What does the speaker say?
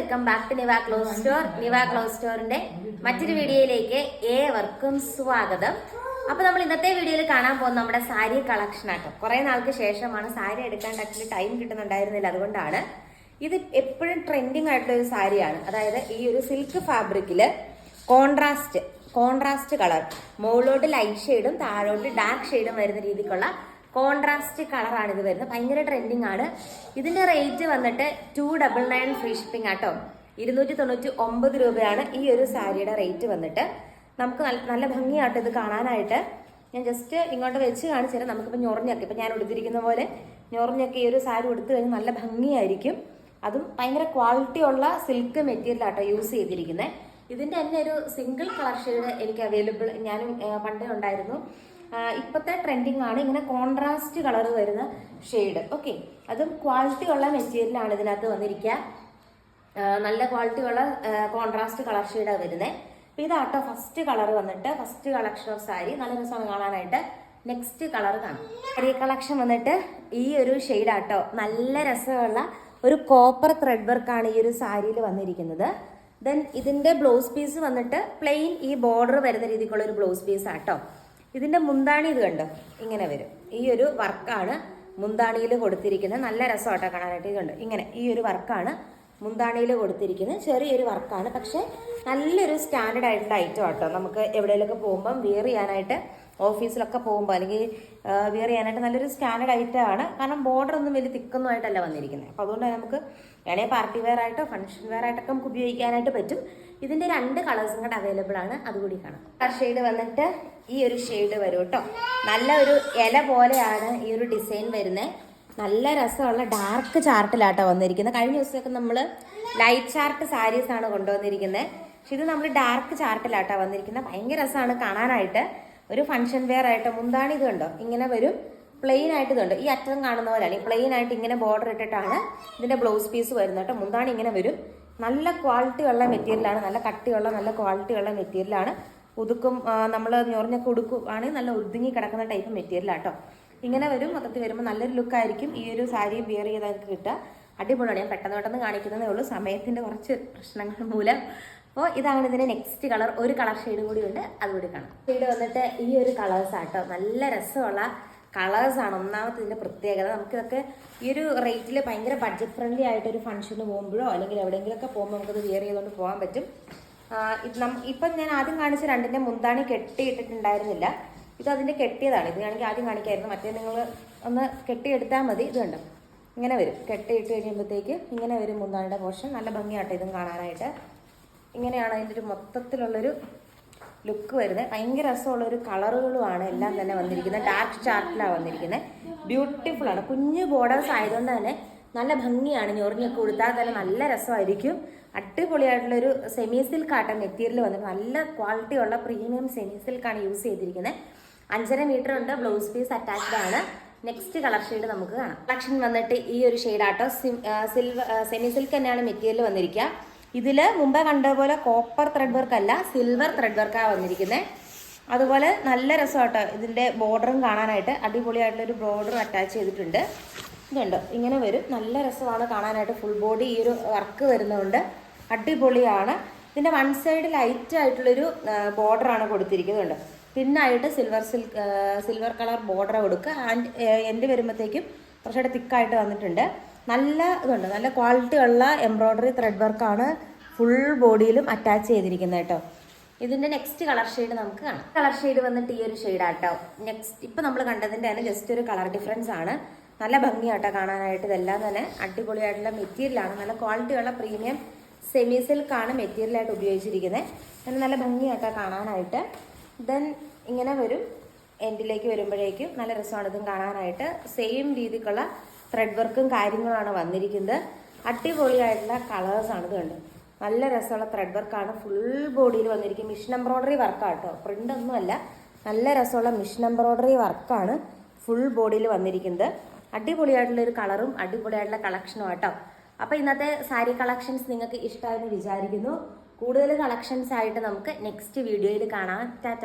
Welcome back to Niva cloth store. Niva cloth സ്റ്റോറിന്റെ മറ്റൊരു വീഡിയോയിലേക്ക് ഏവർക്കും സ്വാഗതം. അപ്പൊ നമ്മൾ ഇന്നത്തെ വീഡിയോയിൽ കാണാൻ പോകുന്ന നമ്മുടെ സാരി കളക്ഷൻ ആട്ടോ. കുറെ നാൾക്ക് ശേഷമാണ് സാരി എടുക്കാൻ ആക്ച്വലി ടൈം കിട്ടുന്നുണ്ടായിരുന്നില്ല, അതുകൊണ്ടാണ്. ഇത് എപ്പോഴും ട്രെൻഡിങ് ആയിട്ടുള്ള ഒരു സാരിയാണ്. അതായത് ഈ ഒരു സിൽക്ക് ഫാബ്രിക്കില് കോൺട്രാസ്റ്റ് കളർ, മുകളിലോട്ട് ലൈറ്റ് ഷെയ്ഡും താഴോട്ട് ഡാർക്ക് ഷെയ്ഡും വരുന്ന രീതിക്കുള്ള കോൺട്രാസ്റ്റ് കളറാണ് ഇത് വരുന്നത്. ഭയങ്കര ട്രെൻഡിങ് ആണ്. ഇതിന്റെ റേറ്റ് വന്നിട്ട് 299 ഫ്രീ ഷിപ്പിംഗ് ആട്ടോ. 299 രൂപയാണ് ഈ ഒരു സാരിയുടെ റേറ്റ് വന്നിട്ട്. നമുക്ക് നല്ല ഭംഗിയാട്ടോ ഇത് കാണാനായിട്ട്. ഞാൻ ജസ്റ്റ് ഇങ്ങോട്ട് വെച്ച് കാണിച്ചു തരാം. നമുക്കിപ്പോൾ ഞൊറിഞ്ഞൊക്കെ ഇപ്പം ഞാൻ ഉടുത്തിരിക്കുന്ന പോലെ ഞൊറിഞ്ഞൊക്കെ ഈ ഒരു സാരി ഉടുത്തു കഴിഞ്ഞാൽ നല്ല ഭംഗിയായിരിക്കും. അതും ഭയങ്കര ക്വാളിറ്റി ഉള്ള സിൽക്ക് മെറ്റീരിയൽ ആട്ടോ യൂസ് ചെയ്തിരിക്കുന്നത്. ഇതിന്റെ തന്നെ ഒരു സിംഗിൾ കളർ ഷെയ്ഡ് എനിക്ക് അവൈലബിൾ, ഞാനും പണ്ടേ ഉണ്ടായിരുന്നു. ഇപ്പോഴത്തെ ട്രെൻഡിങ് ആണ് ഇങ്ങനെ കോൺട്രാസ്റ്റ് കളർ വരുന്ന ഷെയ്ഡ്. ഓക്കെ, അതും ക്വാളിറ്റി ഉള്ള മെറ്റീരിയലാണ് ഇതിനകത്ത് വന്നിരിക്കുക. നല്ല ക്വാളിറ്റി ഉള്ള കോൺട്രാസ്റ്റ് കളർ ഷെയ്ഡാണ് വരുന്നത്. അപ്പോൾ ഇതാട്ടോ ഫസ്റ്റ് കളർ വന്നിട്ട്, ഫസ്റ്റ് കളക്ഷൻ ഓഫ് സാരി. നല്ല രസമാണ് കാണാനായിട്ട്. നെക്സ്റ്റ് കളർ കാണാം. സാരി കളക്ഷൻ വന്നിട്ട് ഈ ഒരു ഷെയ്ഡാട്ടോ. നല്ല രസമുള്ള ഒരു കോപ്പർ ത്രെഡ് വർക്കാണ് ഈ ഒരു സാരിയിൽ വന്നിരിക്കുന്നത്. ദെൻ ഇതിന്റെ ബ്ലൗസ് പീസ് വന്നിട്ട് പ്ലെയിൻ ഈ ബോർഡർ വരുന്ന രീതിക്കുള്ള ഒരു ബ്ലൗസ് പീസ് ആട്ടോ. ഇതിന്റെ മുന്താണി ഇത് കണ്ടോ, ഇങ്ങനെ വരും. ഈ ഒരു വർക്കാണ് മുന്താണിയിൽ കൊടുത്തിരിക്കുന്നത്. നല്ല രസമാട്ടോ കാണാനായിട്ട്. ഇത് കണ്ടോ, ഇങ്ങനെ ഈ ഒരു വർക്കാണ് മുന്താണിയിൽ കൊടുത്തിരിക്കുന്നത്. ചെറിയൊരു വർക്കാണ്, പക്ഷെ നല്ലൊരു സ്റ്റാൻഡേർഡ് ആയിട്ടുള്ള ഐറ്റം ആട്ടോ. നമുക്ക് എവിടെയെങ്കിലുമൊക്കെ പോകുമ്പം വെയർ ചെയ്യാനായിട്ട്, ഓഫീസിലൊക്കെ പോകുമ്പോൾ അല്ലെങ്കിൽ വെയർ ചെയ്യാനായിട്ട് നല്ലൊരു സ്റ്റാൻഡേർഡ് ഐറ്റം ആണ്. കാരണം ബോർഡർ ഒന്നും വലിയ തിക്കൊന്നും ആയിട്ടല്ല വന്നിരിക്കുന്നത്. അപ്പോൾ അതുകൊണ്ട് നമുക്ക് വേണമെങ്കിൽ പാർട്ടി വെയർ ആയിട്ടോ ഫംഗ്ഷൻ വെയർ ആയിട്ടൊക്കെ നമുക്ക് ഉപയോഗിക്കാനായിട്ട് പറ്റും. ഇതിന്റെ 2 കളേഴ്സും കൂടെ അവൈലബിൾ ആണ്, അതുകൂടി കാണാം. കളർ ഷെയ്ഡ് വന്നിട്ട് ഈ ഒരു ഷെയ്ഡ് വരും കേട്ടോ. നല്ല ഒരു ഇല പോലെയാണ് ഈ ഒരു ഡിസൈൻ വരുന്നത്. നല്ല രസമുള്ള ഡാർക്ക് ചാർട്ടിലാട്ടോ വന്നിരിക്കുന്നത്. കഴിഞ്ഞ ദിവസമൊക്കെ നമ്മൾ ലൈറ്റ് ചാർട്ട് സാരീസ് ആണ് കൊണ്ടുവന്നിരിക്കുന്നത്. പക്ഷെ ഇത് നമ്മൾ ഡാർക്ക് ചാർട്ടിലാട്ടോ വന്നിരിക്കുന്നത്. ഭയങ്കര രസമാണ് കാണാനായിട്ട്. ഒരു ഫംഗ്ഷൻ വെയർ ആയിട്ട് മുന്താണി ഇത് കണ്ടോ, ഇങ്ങനെ വരും. പ്ലെയിൻ ആയിട്ട് ഇതുണ്ട്, ഈ അറ്റം കാണുന്ന പോലെയാണ്. ഈ പ്ലെയിൻ ആയിട്ട് ഇങ്ങനെ ബോർഡർ ഇട്ടിട്ടാണ് ഇതിന്റെ ബ്ലൗസ് പീസ് വരുന്നത് കേട്ടോ. മുന്താണി ഇങ്ങനെ വരും. നല്ല ക്വാളിറ്റി ഉള്ള മെറ്റീരിയലാണ്, നല്ല കട്ടിയുള്ള നല്ല ക്വാളിറ്റി ഉള്ള മെറ്റീരിയലാണ്. ഉടുക്കും നമ്മൾ ഞൊറിഞ്ഞൊക്കെ ഉടുക്കുവാണെങ്കിൽ നല്ല ഒതുങ്ങി കിടക്കുന്ന ടൈപ്പ് മെറ്റീരിയലാട്ടോ. ഇങ്ങനെ വരും. മൊത്തത്തിൽ വരുമ്പോൾ നല്ലൊരു ലുക്കായിരിക്കും ഈ ഒരു സാരി വെയർ ചെയ്താൽ കിട്ടുക. അടിപൊളിയാണ്. ഞാൻ പെട്ടെന്ന് കാണിക്കുന്നതേ ഉള്ളൂ, സമയത്തിന്റെ കുറച്ച് പ്രശ്നങ്ങൾ മൂലം. അപ്പോൾ ഇതാണ് ഇതിന്റെ നെക്സ്റ്റ് കളർ. ഒരു കളർ ഷെയ്ഡ് കൂടി ഉണ്ട്, അതുകൂടി കാണാം. ഷെയ്ഡ് വന്നിട്ട് ഈ ഒരു കളേഴ്സ് ആട്ടോ. നല്ല രസമുള്ള കളേഴ്സാണ്. ഒന്നാമത്തെ ഇതിന്റെ പ്രത്യേകത. നമുക്കിതൊക്കെ ഈ ഒരു റേറ്റിൽ ഭയങ്കര ബഡ്ജറ്റ് ഫ്രണ്ട്ലി ആയിട്ട് ഒരു ഫംഗ്ഷന് പോകുമ്പോഴോ അല്ലെങ്കിൽ എവിടെയെങ്കിലുമൊക്കെ പോകുമ്പോൾ നമുക്കത് വെയർ ചെയ്തുകൊണ്ട് പോകാൻ പറ്റും. ഇപ്പം ഞാൻ ആദ്യം കാണിച്ച 2ന്റെ മുന്താണി കെട്ടിയിട്ടിട്ടുണ്ടായിരുന്നില്ല. ഇത് അതിന്റെ കെട്ടിയതാണ്. ഇത് ആണെങ്കിൽ ആദ്യം കാണിക്കായിരുന്നു. മറ്റേ നിങ്ങൾ ഒന്ന് കെട്ടിയെടുത്താൽ മതി. ഇത് കണ്ടോ, ഇങ്ങനെ വരും. കെട്ടിയിട്ട് കഴിയുമ്പോഴത്തേക്ക് ഇങ്ങനെ വരും മുന്താണിയുടെ പോർഷൻ. നല്ല ഭംഗിയാട്ടോ ഇതും കാണാനായിട്ട്. ഇങ്ങനെയാണ് അതിൻ്റെ ഒരു മൊത്തത്തിലുള്ളൊരു ലുക്ക് വരുന്നത്. ഭയങ്കര രസമുള്ളൊരു കളറുകളുമാണ് എല്ലാം തന്നെ വന്നിരിക്കുന്നത്. ഡാർക്ക് ചാർട്ടിലാണ് വന്നിരിക്കുന്നത്. ബ്യൂട്ടിഫുൾ ആണ്. കുഞ്ഞു ബോർഡേഴ്സ് ആയതുകൊണ്ട് തന്നെ നല്ല ഭംഗിയാണ്. ഞൊറിഞ്ഞൊക്കെ കൊടുത്താൽ തന്നെ നല്ല രസമായിരിക്കും. അടിപൊളിയായിട്ടുള്ളൊരു സെമി സിൽക്ക് ആട്ട മെറ്റീരിയൽ വന്നിട്ട് നല്ല ക്വാളിറ്റി ഉള്ള പ്രീമിയം സെമി സിൽക്കാണ് യൂസ് ചെയ്തിരിക്കുന്നത്. 5.5 മീറ്റർ ഉണ്ട്. ബ്ലൗസ് പീസ് അറ്റാച്ച്ഡ് ആണ്. നെക്സ്റ്റ് കളർ ഷെയ്ഡ് നമുക്ക് കാണാം. കളക്ഷൻ വന്നിട്ട് ഈ ഒരു ഷെയ്ഡാട്ടോ. സെമി സിൽക്ക് തന്നെയാണ് മെറ്റീരിയൽ വന്നിരിക്കുക. ഇതില് മുമ്പേ കണ്ട പോലെ കോപ്പർ ത്രെഡ് വർക്ക് അല്ല, സിൽവർ ത്രെഡ് വർക്കാണ് വന്നിരിക്കുന്നത്. അതുപോലെ നല്ല രസമാട്ടോ ഇതിന്റെ ബോർഡറും കാണാനായിട്ട്. അടിപൊളിയായിട്ടുള്ളൊരു ബോർഡർ അറ്റാച്ച് ചെയ്തിട്ടുണ്ട്. ഇതുണ്ട്, ഇങ്ങനെ വരും. നല്ല രസമാണ് കാണാനായിട്ട്. ഫുൾ ബോഡി ഈ ഒരു വർക്ക് വരുന്നതുകൊണ്ട് അടിപൊളിയാണ്. ഇതിന്റെ വൺ സൈഡ് ലൈറ്റ് ആയിട്ടുള്ളൊരു ബോർഡറാണ് കൊടുത്തിരിക്കുന്നുണ്ട്. പിന്നായിട്ട് സിൽവർ കളർ ബോർഡർ കൊടുക്കുക. എൻഡ് വരുമ്പോഴത്തേക്കും കുറച്ചുകൂടെ തിക്കായിട്ട് വന്നിട്ടുണ്ട്. നല്ല ഇതുണ്ട്, നല്ല ക്വാളിറ്റി ഉള്ള എംബ്രോയ്ഡറി ത്രെഡ് വർക്കാണ് ഫുൾ ബോഡിയിലും അറ്റാച്ച് ചെയ്തിരിക്കുന്നത് കേട്ടോ. ഇതിന്റെ നെക്സ്റ്റ് കളർ ഷെയ്ഡ് നമുക്ക് കാണാം. കളർ ഷെയ്ഡ് വന്നിട്ട് ഈ ഒരു ഷെയ്ഡാട്ടോ. നെക്സ്റ്റ് ഇപ്പം നമ്മൾ കണ്ടതിൻ്റെ തന്നെ ജസ്റ്റ് ഒരു കളർ ഡിഫറൻസ് ആണ്. നല്ല ഭംഗിയാട്ടോ കാണാനായിട്ട്. ഇതെല്ലാം തന്നെ അടിപൊളിയായിട്ടുള്ള മെറ്റീരിയലാണ്. നല്ല ക്വാളിറ്റി ഉള്ള പ്രീമിയം സെമി സിൽക്കാണ് മെറ്റീരിയലായിട്ട് ഉപയോഗിച്ചിരിക്കുന്നത്. അങ്ങനെ നല്ല ഭംഗിയാട്ടോ കാണാനായിട്ട്. ദെൻ ഇങ്ങനെ വരും. എൻഡിലേക്ക് വരുമ്പോഴേക്കും നല്ല രസമാണ് ഇതും കാണാനായിട്ട്. സെയിം രീതിക്കുള്ള ത്രെഡ് വർക്കും കാര്യങ്ങളാണ് വന്നിരിക്കുന്നത്. അടിപൊളിയായിട്ടുള്ള കളേഴ്സാണ് ഇത് കണ്ട്. നല്ല രസമുള്ള ത്രെഡ് വർക്കാണ് ഫുൾ ബോഡിയിൽ വന്നിരിക്കും. മിഷൻ എംബ്രോയ്ഡറി വർക്കാണ് കേട്ടോ, പ്രിന്റ് ഒന്നുമല്ല. നല്ല രസമുള്ള മിഷൻ എംബ്രോയ്ഡറി വർക്കാണ് ഫുൾ ബോഡിയിൽ വന്നിരിക്കുന്നത്. അടിപൊളിയായിട്ടുള്ളൊരു കളറും അടിപൊളിയായിട്ടുള്ള കളക്ഷനും കേട്ടോ. അപ്പോൾ ഇന്നത്തെ സാരി കളക്ഷൻസ് നിങ്ങൾക്ക് ഇഷ്ടമായെന്ന് വിചാരിക്കുന്നു. കൂടുതൽ കളക്ഷൻസ് ആയിട്ട് നമുക്ക് നെക്സ്റ്റ് വീഡിയോയിൽ കാണാം. ടാറ്റ.